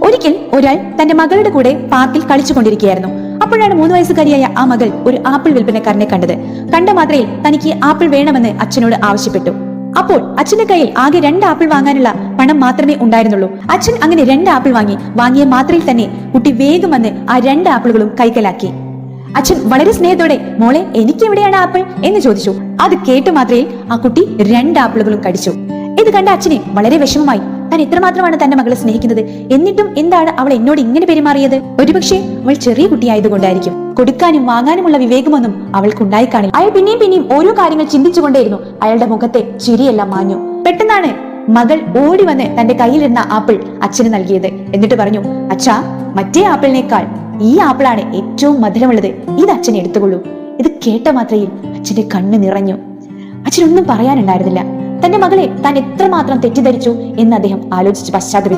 ഒരിക്കൽ ഒരാൾ തന്റെ മകളുടെ കൂടെ പാർക്കിൽ കളിച്ചുകൊണ്ടിരിക്കുകയായിരുന്നു. അപ്പോഴാണ് 3 വയസ്സുകാരിയായ ആ മകൾ ഒരു ആപ്പിൾ വിൽപ്പനക്കാരനെ കണ്ടത്. കണ്ട മാത്രയിൽ തനിക്ക് ആപ്പിൾ വേണമെന്ന് അച്ഛനോട് ആവശ്യപ്പെട്ടു. അപ്പോൾ അച്ഛന്റെ കയ്യിൽ ആകെ 2 ആപ്പിൾ വാങ്ങാനുള്ള പണം മാത്രമേ ഉണ്ടായിരുന്നുള്ളൂ. അച്ഛൻ അങ്ങനെ 2 ആപ്പിൾ വാങ്ങിയ മാത്രയിൽ തന്നെ കുട്ടി വേഗം വന്ന് ആ 2 ആപ്പിളുകളും കൈക്കലാക്കി. അച്ഛൻ വളരെ സ്നേഹത്തോടെ മോളെ എനിക്ക് എവിടെയാണ് ആപ്പിൾ എന്ന് ചോദിച്ചു. അത് കേട്ടു മാത്രയിൽ ആ കുട്ടി 2 ആപ്പിളുകളും കടിച്ചു. ഇത് കണ്ട അച്ഛന് വളരെ വിഷമമായി. താൻ എത്രമാത്രമാണ് തന്റെ മകളെ സ്നേഹിക്കുന്നത്, എന്നിട്ടും എന്താണ് അവൾ എന്നോട് ഇങ്ങനെ പെരുമാറിയത്? ഒരുപക്ഷെ അവൾ ചെറിയ കുട്ടിയായതുകൊണ്ടായിരിക്കും. കൊടുക്കാനും വാങ്ങാനുമുള്ള വിവേകമൊന്നും അവൾക്കുണ്ടായി കാണില്ല. അയാൾ പിന്നെയും ഓരോ കാര്യങ്ങൾ ചിന്തിച്ചുകൊണ്ടേയിരുന്നു. അയാളുടെ മുഖത്തെ ചിരിയെല്ലാം മാഞ്ഞു. പെട്ടെന്നാണ് മകൾ ഓടി വന്ന് തന്റെ കയ്യിലിരുന്ന ആപ്പിൾ അച്ഛന് നൽകിയത്. എന്നിട്ട് പറഞ്ഞു, അച്ഛാ, മറ്റേ ആപ്പിളിനേക്കാൾ ഈ ആപ്പിളാണ് ഏറ്റവും മധുരമുള്ളത്, ഇത് അച്ഛൻ എടുത്തുകൊള്ളൂ. ഇത് കേട്ട മാത്രയിൽ അച്ഛന്റെ കണ്ണ് നിറഞ്ഞു. അച്ഛനൊന്നും പറയാനുണ്ടായിരുന്നില്ല. തന്റെ മകളെ താൻ എത്രമാത്രം തെറ്റിദ്ധരിച്ചു എന്ന് അദ്ദേഹം ആലോചിച്ച് പശ്ചാത്തപിച്ചു.